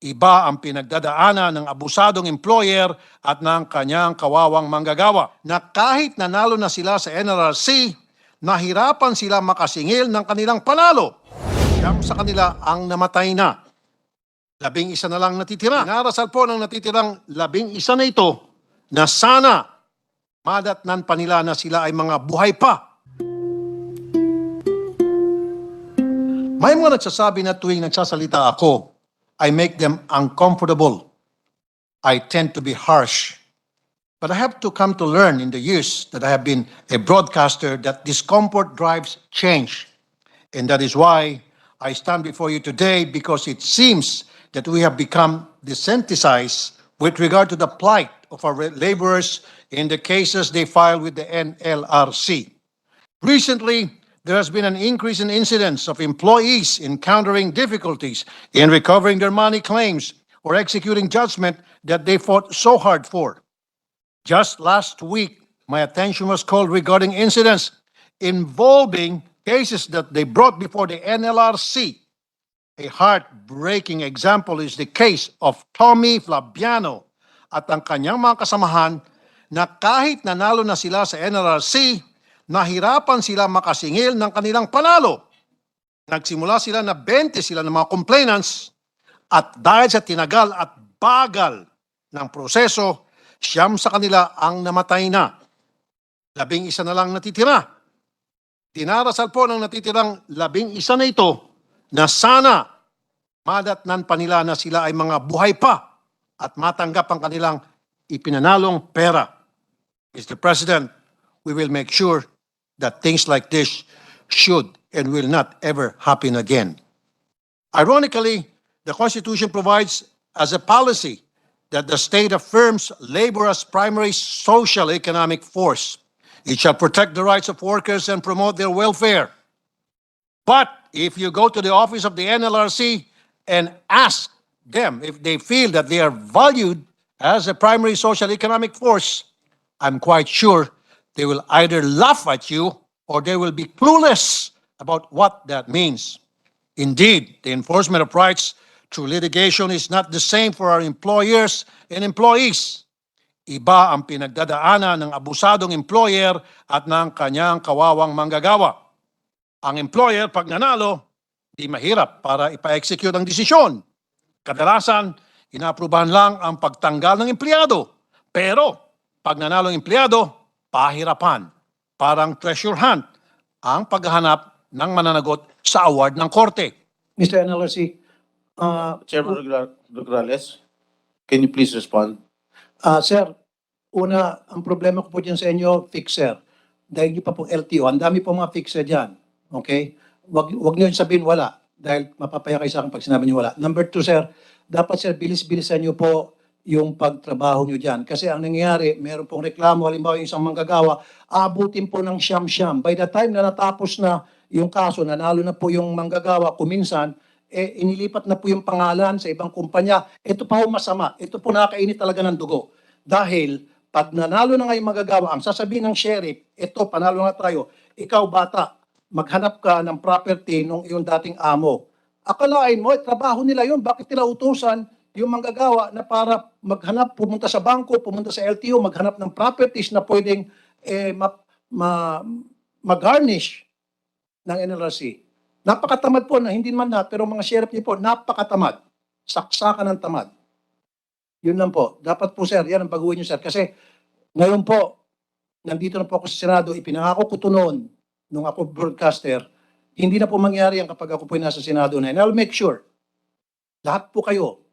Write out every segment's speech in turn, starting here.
Iba ang pinagdadaanan ng abusadong employer at ng kanyang kawawang manggagawa na kahit nanalo na sila sa NLRC, nahirapan sila makasingil ng kanilang panalo. Siyam sa kanila ang namatay na. 11 na lang natitira. Inarasal po ng natitirang 11 na ito na sana madatnan pa nila na sila ay mga buhay pa. May mga nagsasabi na tuwing nagsasalita ako, I make them uncomfortable. I tend to be harsh. But I have to come to learn in the years that I have been a broadcaster that discomfort drives change. And that is why I stand before you today, because it seems that we have become desensitized with regard to the plight of our laborers in the cases they file with the NLRC. Recently, there has been an increase in incidents of employees encountering difficulties in recovering their money claims or executing judgment that they fought so hard for. Just last week, my attention was called regarding incidents involving cases that they brought before the NLRC. A heartbreaking example is the case of Tommy Flabiano at ang kanyang mga kasamahan na kahit nanalo na sila sa NLRC, nahirapan sila makasingil ng kanilang panalo. Nagsimula sila na 20 sila ng mga complainants at dahil sa tinagal at bagal ng proseso, 9 sa kanila ang namatay na. 11 na lang natitira. Dinarasal po ng natitirang 11 na ito na sana madatnan pa nila na sila ay mga buhay pa at matanggap ang kanilang ipinanalong pera. Mr. President, we will make sure that things like this should and will not ever happen again. Ironically, the Constitution provides as a policy that the state affirms labor as primary social economic force. It shall protect the rights of workers and promote their welfare. But if you go to the office of the NLRC and ask them if they feel that they are valued as a primary social economic force, I'm quite sure they will either laugh at you or they will be clueless about what that means. Indeed, the enforcement of rights through litigation is not the same for our employers and employees. Iba ang pinagdadaanan ng abusadong employer at ng kanyang kawawang manggagawa. Ang employer, pag nanalo, di mahirap para ipa-execute ang desisyon. Kadalasan, inaaprubahan lang ang pagtanggal ng empleyado. Pero, pag nanalo ang empleyado, pahirapan. Parang treasure hunt ang paghahanap ng mananagot sa award ng korte. Mr. NLRC, Chairman Nograles, can you please respond? sir, una, ang problema ko po dyan sa inyo, fixer. Dahil nyo pa pong LTO, ang dami po mga fixer dyan. Okay? Wag nyo sabihin wala, dahil mapapaya kayo sa akin pag sinabi nyo wala. Number 2, sir, dapat sir, bilis-bilisan nyo po yung pagtrabaho nyo dyan. Kasi ang nangyayari, meron pong reklamo, halimbawa yung isang manggagawa, aabutin po ng siyam-siyam. By the time na natapos na yung kaso, nanalo na po yung manggagawa, kuminsan, inilipat na po yung pangalan sa ibang kumpanya. Ito pa po masama. Ito po nakakainit talaga ng dugo. Dahil, pag nanalo na nga yung manggagawa, ang sasabihin ng sheriff, ito, panalo na tayo, ikaw bata, maghanap ka ng property ng iyong dating amo. Akalain mo, trabaho nila yun. Bakit nila utusan yung manggagawa na para maghanap, pumunta sa bangko, pumunta sa LTO, maghanap ng properties na pwedeng mag-garnish ng NLRC. Napakatamad po na hindi man lahat, pero mga sheriff niyo po, napakatamad. Saksakan ng tamad. Yun lang po. Dapat po sir, yan ang baguhin niyo sir. Kasi ngayon po, nandito na po ako sa Senado, ipinangako ko to noon, nung ako broadcaster, hindi na po mangyari yan kapag ako po nasa Senado na. And I'll make sure, lahat po kayo,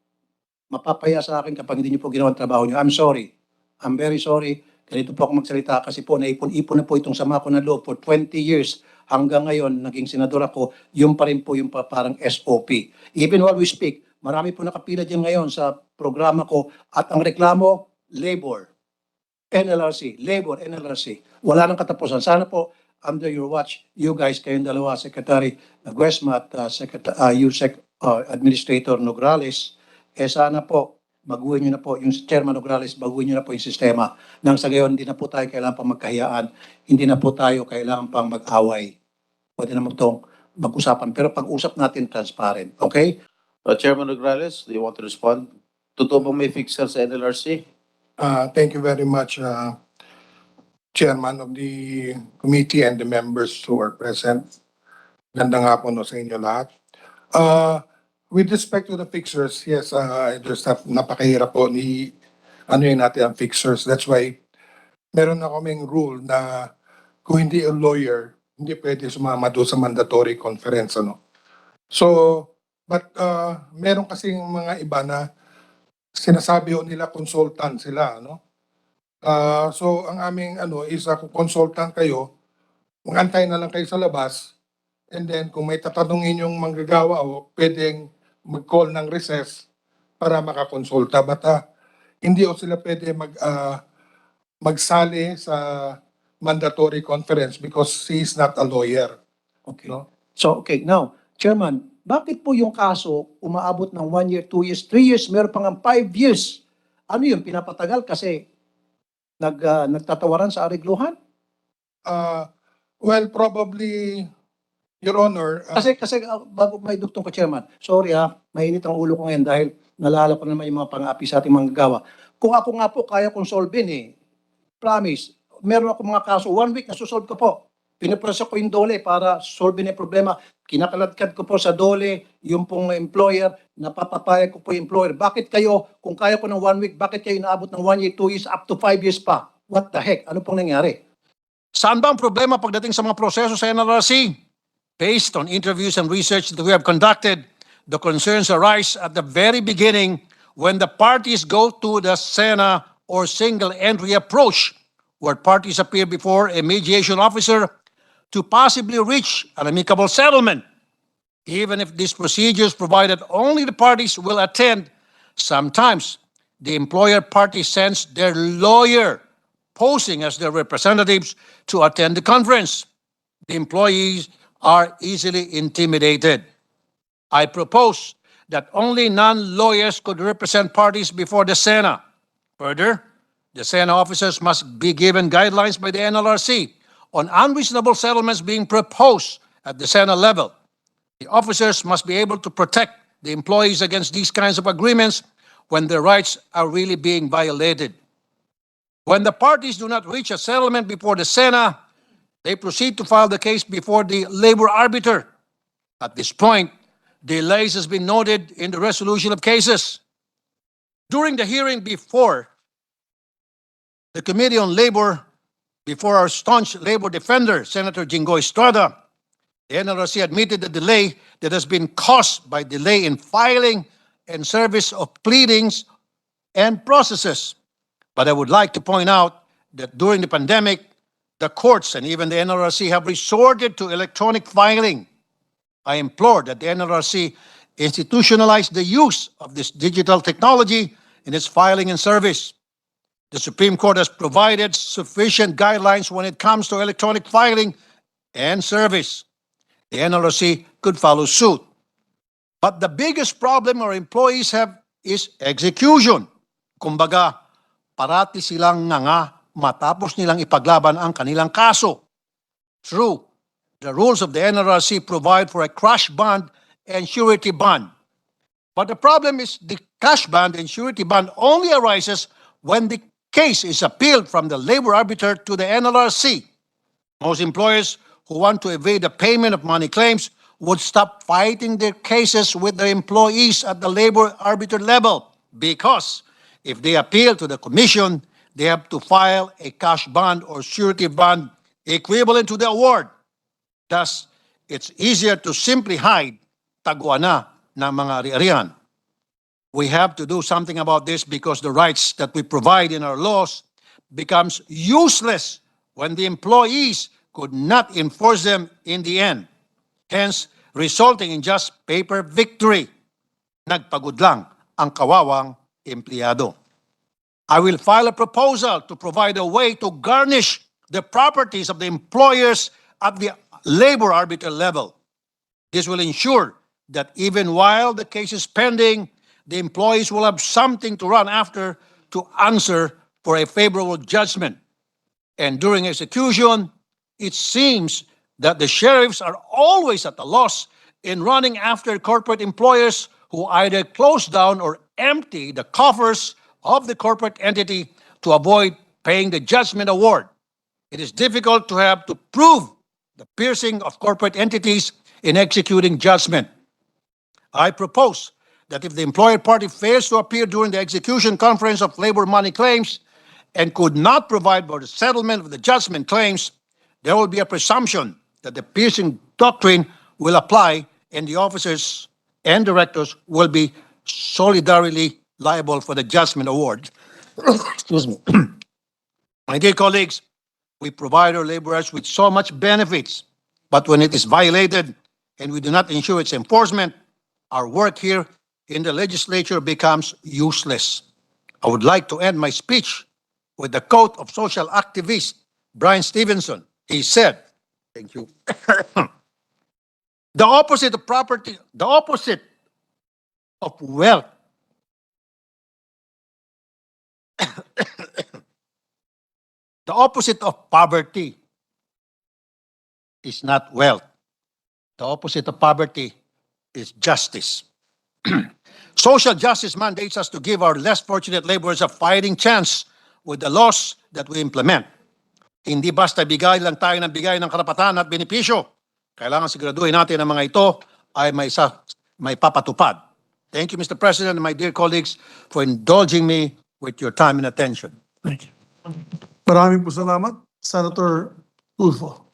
mapapaya sa akin kapag hindi niyo po ginawa ang trabaho niyo. I'm sorry. I'm very sorry. Ganito po ako magsalita kasi po naipon-ipon na po itong sama ko na loob for 20 years. Hanggang ngayon, naging senador ako, yun pa rin po yung parang SOP. Even while we speak, marami po nakapila dyan ngayon sa programa ko at ang reklamo, labor, NLRC, labor, NLRC. Wala nang katapusan. Sana po, under your watch, you guys, kayong dalawa, Secretary Guesma at Administrator Nograles, sana po, baguhin nyo na po, yung Chairman Nograles, baguhin nyo na po yung sistema. Nang sa gayon, hindi na po tayo kailangan pang magkahiyaan, hindi na po tayo kailangan pang mag-away. Pwede naman itong mag-usapan, pero pag-usap natin transparent, okay? Chairman Nograles, do you want to respond? Totoo bang may fixer sa NLRC? Thank you very much, Chairman of the committee and the members who are present. Gandang hapon sa inyo lahat. With respect to the fixers, yes, I just have napakahirap po ni ano yun natin ang fixers. That's why meron na kaming rule na kung hindi a lawyer, hindi pwede sumama doon sa mandatory conference. Ano? So, but meron kasing mga iba na sinasabi ho nila consultant sila. Ano? So ang aming ano is kung consultant kayo, mag-antay na lang kayo sa labas, and then kung may tatanungin yung manggagawa o pwedeng mag-call ng recess para makakonsulta. But hindi o sila pwede magsali sa mandatory conference because he is not a lawyer. Okay. No? So, okay. Now, Chairman, bakit po yung kaso umaabot ng 1 year, 2 years, 3 years, meron pa nga 5 years? Ano yun, pinapatagal kasi nagtatawaran sa arigluhan? Well, probably, Your Honor, Kasi bago may duktong ko, Chairman, sorry mainit ang ulo ko ngayon dahil nalala ko naman yung mga pang-api sa ating manggagawa. Kung ako nga po, kaya kong solvein Promise. Meron ako mga kaso, 1 week nasusolve ko po. Pinapresa ko yung dole para solvein yung problema. Kinakaladkad ko po sa dole, yung pong employer, napapapayag ko po yung employer. Bakit kayo, kung kaya ko ng 1 week, bakit kayo inaabot ng 1 year, 2 years, up to 5 years pa? What the heck? Ano pong nangyari? Saan ba ang problema pagdating sa mga proseso sa NLRC? Based on interviews and research that we have conducted, the concerns arise at the very beginning when the parties go to the SENA or single entry approach, where parties appear before a mediation officer to possibly reach an amicable settlement. Even if these procedures provided only the parties will attend, sometimes the employer party sends their lawyer posing as their representatives to attend the conference. The employees are easily intimidated. I propose that only non-lawyers could represent parties before the SENA. Further, the SENA officers must be given guidelines by the NLRC on unreasonable settlements being proposed at the SENA level. The officers must be able to protect the employees against these kinds of agreements when their rights are really being violated. When the parties do not reach a settlement before the SENA, they proceed to file the case before the labor arbiter. At this point, delays has been noted in the resolution of cases. During the hearing before the Committee on Labor, before our staunch labor defender, Senator Jinggoy Estrada, the NLRC admitted the delay that has been caused by delay in filing and service of pleadings and processes. But I would like to point out that during the pandemic, the courts and even the NLRC have resorted to electronic filing. I implore that the NLRC institutionalize the use of this digital technology in its filing and service. The Supreme Court has provided sufficient guidelines when it comes to electronic filing and service. The NLRC could follow suit. But the biggest problem our employees have is execution. Kumbaga, parati silang nga matapos nilang ipaglaban ang kanilang kaso. True, the rules of the NLRC provide for a crash bond and surety bond. But the problem is the cash bond and surety bond only arises when the case is appealed from the labor arbiter to the NLRC. Most employers who want to evade the payment of money claims would stop fighting their cases with their employees at the labor arbiter level because if they appeal to the commission, they have to file a cash bond or surety bond equivalent to the award. Thus, it's easier to simply hide tagwa na ng mga ari-arian. We have to do something about this because the rights that we provide in our laws becomes useless when the employees could not enforce them in the end, hence resulting in just paper victory. Nagpagod lang ang kawawang empleyado. I will file a proposal to provide a way to garnish the properties of the employers at the labor arbiter level. This will ensure that even while the case is pending, the employees will have something to run after to answer for a favorable judgment. And during execution, it seems that the sheriffs are always at a loss in running after corporate employers who either close down or empty the coffers of the corporate entity to avoid paying the judgment award. It is difficult to have to prove the piercing of corporate entities in executing judgment. I propose that if the employer party fails to appear during the execution conference of labor money claims and could not provide for the settlement of the judgment claims, there will be a presumption that the piercing doctrine will apply and the officers and directors will be solidarily liable for the judgment award. Excuse me. My dear colleagues, we provide our laborers with so much benefits, but when it is violated and we do not ensure its enforcement, our work here in the legislature becomes useless. I would like to end my speech with the quote of social activist Brian Stevenson. He said, thank you, the opposite of property, the opposite of wealth, the opposite of poverty is not wealth. The opposite of poverty is justice. Social justice mandates us to give our less fortunate laborers a fighting chance with the laws that we implement. Hindi basta bigay lang tayo ng bigay ng karapatan at benepisyo. Kailangan siguraduhin natin ang mga ito ay may papatupad. Thank you, Mr. President, and my dear colleagues, for indulging me with your time and attention. Thank you. Maraming po salamat, Senator Tulfo.